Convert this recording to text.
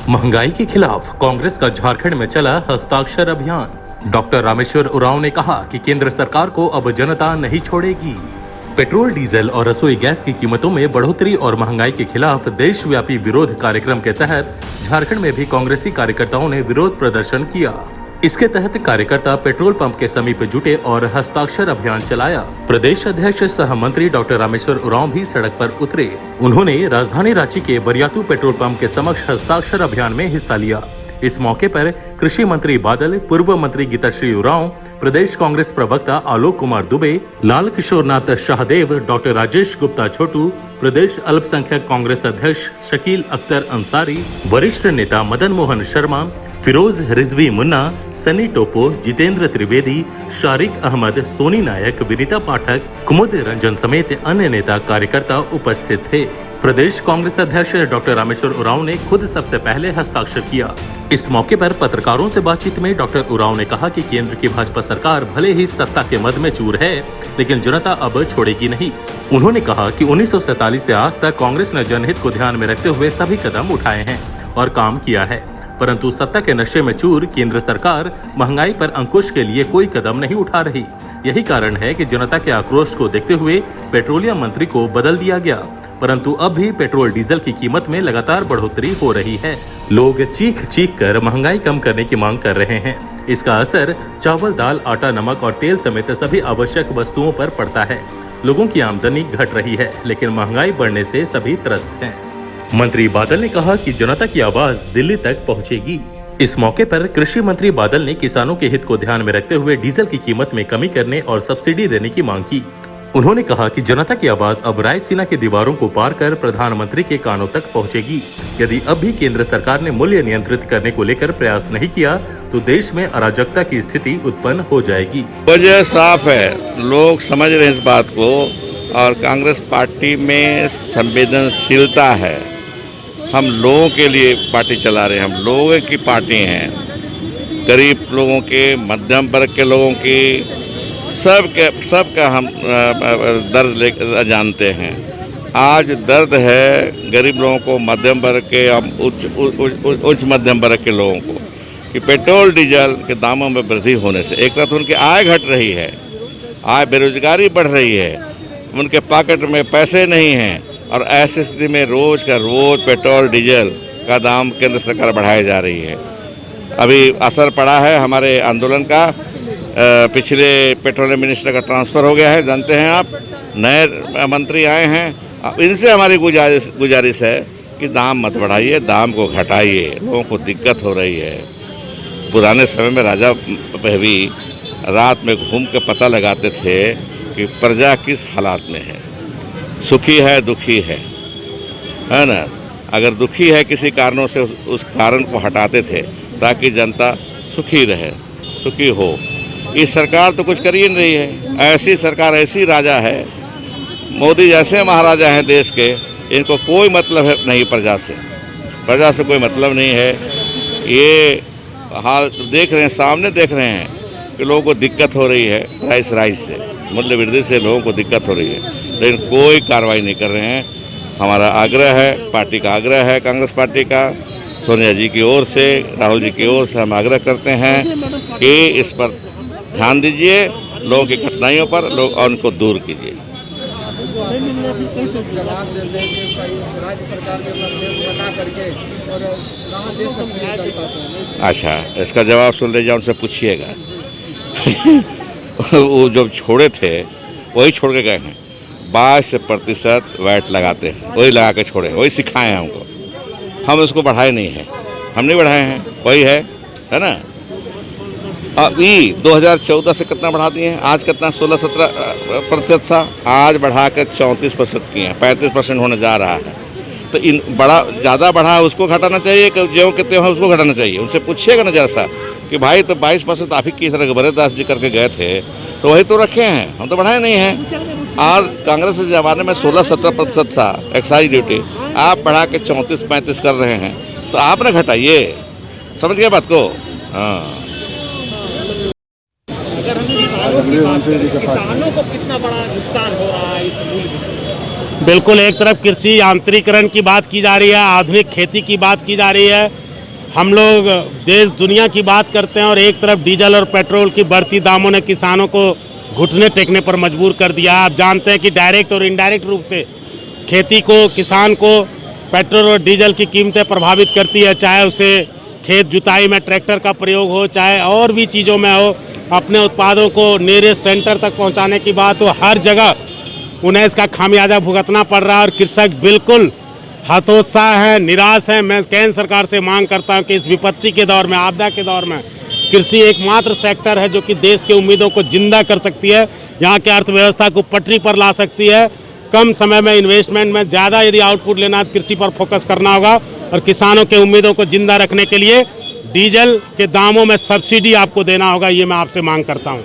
महंगाई के खिलाफ कांग्रेस का झारखंड में चला हस्ताक्षर अभियान। डॉक्टर रामेश्वर उरांव ने कहा कि केंद्र सरकार को अब जनता नहीं छोड़ेगी। पेट्रोल, डीजल और रसोई गैस की कीमतों में बढ़ोतरी और महंगाई के खिलाफ देशव्यापी विरोध कार्यक्रम के तहत झारखंड में भी कांग्रेसी कार्यकर्ताओं ने विरोध प्रदर्शन किया। इसके तहत कार्यकर्ता पेट्रोल पंप के समीप जुटे और हस्ताक्षर अभियान चलाया। प्रदेश अध्यक्ष सह मंत्री डॉक्टर रामेश्वर उरांव भी सड़क पर उतरे। उन्होंने राजधानी रांची के बरियातू पेट्रोल पंप के समक्ष हस्ताक्षर अभियान में हिस्सा लिया। इस मौके पर कृषि मंत्री बादल, पूर्व मंत्री गीताश्री उरांव, प्रदेश कांग्रेस प्रवक्ता आलोक कुमार दुबे, लाल किशोरनाथ शाहदेव, डॉक्टर राजेश गुप्ता छोटू, प्रदेश अल्पसंख्यक कांग्रेस अध्यक्ष शकील अख्तर अंसारी, वरिष्ठ नेता मदन मोहन शर्मा, फिरोज रिजवी मुन्ना, सनी टोपो, जितेंद्र त्रिवेदी, शारिक अहमद, सोनी नायक, विनीता पाठक, कुमुद रंजन समेत अन्य नेता कार्यकर्ता उपस्थित थे। प्रदेश कांग्रेस अध्यक्ष डॉक्टर रामेश्वर उरांव ने खुद सबसे पहले हस्ताक्षर किया। इस मौके पर पत्रकारों से बातचीत में डॉक्टर उरांव ने कहा कि केंद्र की भाजपा सरकार भले ही सत्ता के मद में चूर है, लेकिन जनता अब छोड़ेगी नहीं। उन्होंने कहा कि 1947 से आज तक कांग्रेस ने जनहित को ध्यान में रखते हुए सभी कदम उठाए हैं और काम किया है, परंतु सत्ता के नशे में चूर केंद्र सरकार महंगाई पर अंकुश के लिए कोई कदम नहीं उठा रही। यही कारण है कि जनता के आक्रोश को देखते हुए पेट्रोलियम मंत्री को बदल दिया गया, परंतु अब भी पेट्रोल डीजल की कीमत में लगातार बढ़ोतरी हो रही है। लोग चीख चीख कर महंगाई कम करने की मांग कर रहे हैं। इसका असर चावल, दाल, आटा, नमक और तेल समेत सभी आवश्यक वस्तुओं पर पड़ता है। लोगों की आमदनी घट रही है, लेकिन महंगाई बढ़ने से सभी त्रस्त हैं। मंत्री बादल ने कहा कि जनता की आवाज दिल्ली तक पहुंचेगी। इस मौके पर कृषि मंत्री बादल ने किसानों के हित को ध्यान में रखते हुए डीजल की कीमत में कमी करने और सब्सिडी देने की मांग की। उन्होंने कहा कि जनता की आवाज अब रायसीना की दीवारों को पार कर प्रधानमंत्री के कानों तक पहुंचेगी। यदि अब भी केंद्र सरकार ने मूल्य नियंत्रित करने को लेकर प्रयास नहीं किया तो देश में अराजकता की स्थिति उत्पन्न हो जाएगी। वजह साफ है, लोग समझ रहे हैं इस बात को, और कांग्रेस पार्टी में संवेदनशीलता है। हम लोगों के लिए पार्टी चला रहे हैं, हम लोगों की पार्टी हैं। गरीब लोगों के, मध्यम वर्ग के लोगों की, सबका हम दर्द जानते हैं। आज दर्द है गरीब लोगों को, मध्यम वर्ग के, उच्च मध्यम वर्ग के लोगों को, कि पेट्रोल डीजल के दामों में वृद्धि होने से एक तरफ उनकी आय घट रही है, आय बेरोजगारी बढ़ रही है, उनके पॉकेट में पैसे नहीं हैं, और ऐसी स्थिति में रोज का रोज पेट्रोल डीजल का दाम केंद्र सरकार बढ़ाई जा रही है। अभी असर पड़ा है हमारे आंदोलन का। पिछले पेट्रोलियम मिनिस्टर का ट्रांसफ़र हो गया है, जानते हैं आप, नए मंत्री आए हैं। इनसे हमारी गुजारिश है कि दाम मत बढ़ाइए, दाम को घटाइए, लोगों को दिक्कत हो रही है। पुराने समय में राजा भी रात में घूम के पता लगाते थे कि प्रजा किस हालात में है, सुखी है, दुखी है ना। अगर दुखी है किसी कारणों से उस कारण को हटाते थे ताकि जनता सुखी रहे, सुखी हो। ये सरकार तो कुछ कर ही नहीं रही है। ऐसी सरकार, ऐसी राजा है, मोदी जैसे महाराजा हैं देश के, इनको कोई मतलब है नहीं प्रजा से कोई मतलब नहीं है। ये हाल देख रहे हैं, सामने देख रहे हैं कि लोगों को दिक्कत हो रही है, प्राइस राइज से, मूल्य वृद्धि से लोगों को दिक्कत हो रही है, लेकिन कोई कार्रवाई नहीं कर रहे हैं। हमारा आग्रह है, पार्टी का आग्रह है, कांग्रेस पार्टी का, सोनिया जी की ओर से, राहुल जी की ओर से हम आग्रह करते हैं कि इस पर ध्यान दीजिए, लोगों की कठिनाइयों पर लोग और उनको दूर कीजिए। अच्छा, इसका जवाब सुन लीजिए, उनसे पूछिएगा। वो जब छोड़े थे वही छोड़ के गए हैं। 22% वैट लगाते हैं, वही लगा के छोड़े, वही सिखाए हैं हमको। हम उसको बढ़ाए नहीं हैं, हम नहीं बढ़ाए हैं, वही है ना। अभी 2014 से कितना बढ़ा दिए हैं, आज कितना 16-17% था, आज बढ़ा कर 34% किए हैं, 35% होने जा रहा है। तो इन ज़्यादा बढ़ा है उसको घटाना चाहिए कि जो कितने हैं उसको घटाना चाहिए। उनसे पूछिएगा ना जरा सा कि भाई तो 22% आप ही की तरह बरेदास जी करके गए थे, तो वही तो रखे हैं, हम तो बढ़ाए नहीं हैं। और कांग्रेस के ज़माने में 16-17% था एक्साइज ड्यूटी, आप बढ़ा के 34-35 कर रहे हैं, तो आप ना घटाइए। समझ गए बात को? हाँ। किसानों को कितना बड़ा नुकसान हो रहा है इस मूल्य? बिल्कुल, एक तरफ कृषि यांत्रिकरण की बात की जा रही है, आधुनिक खेती की बात की जा रही है, हम लोग देश दुनिया की बात करते हैं और एक तरफ डीजल और पेट्रोल की बढ़ती दामों ने किसानों को घुटने टेकने पर मजबूर कर दिया। आप जानते हैं कि डायरेक्ट और इनडायरेक्ट रूप से खेती को, किसान को पेट्रोल और डीजल की कीमतें प्रभावित करती है, चाहे उसे खेत जुताई में ट्रैक्टर का प्रयोग हो, चाहे और भी चीज़ों में हो। अपने उत्पादों को नियरेस्ट सेंटर तक पहुंचाने की बात हो, हर जगह उन्हें इसका खामियाजा भुगतना पड़ रहा है और कृषक बिल्कुल हतोत्साह है, निराश है। मैं केंद्र सरकार से मांग करता हूं कि इस विपत्ति के दौर में, आपदा के दौर में कृषि एकमात्र सेक्टर है जो कि देश की उम्मीदों को जिंदा कर सकती है, यहाँ की अर्थव्यवस्था को पटरी पर ला सकती है। कम समय में इन्वेस्टमेंट में ज़्यादा यदि आउटपुट लेना है तो कृषि पर फोकस करना होगा और किसानों के उम्मीदों को जिंदा रखने के लिए डीजल के दामों में सब्सिडी आपको देना होगा, ये मैं आपसे मांग करता हूँ।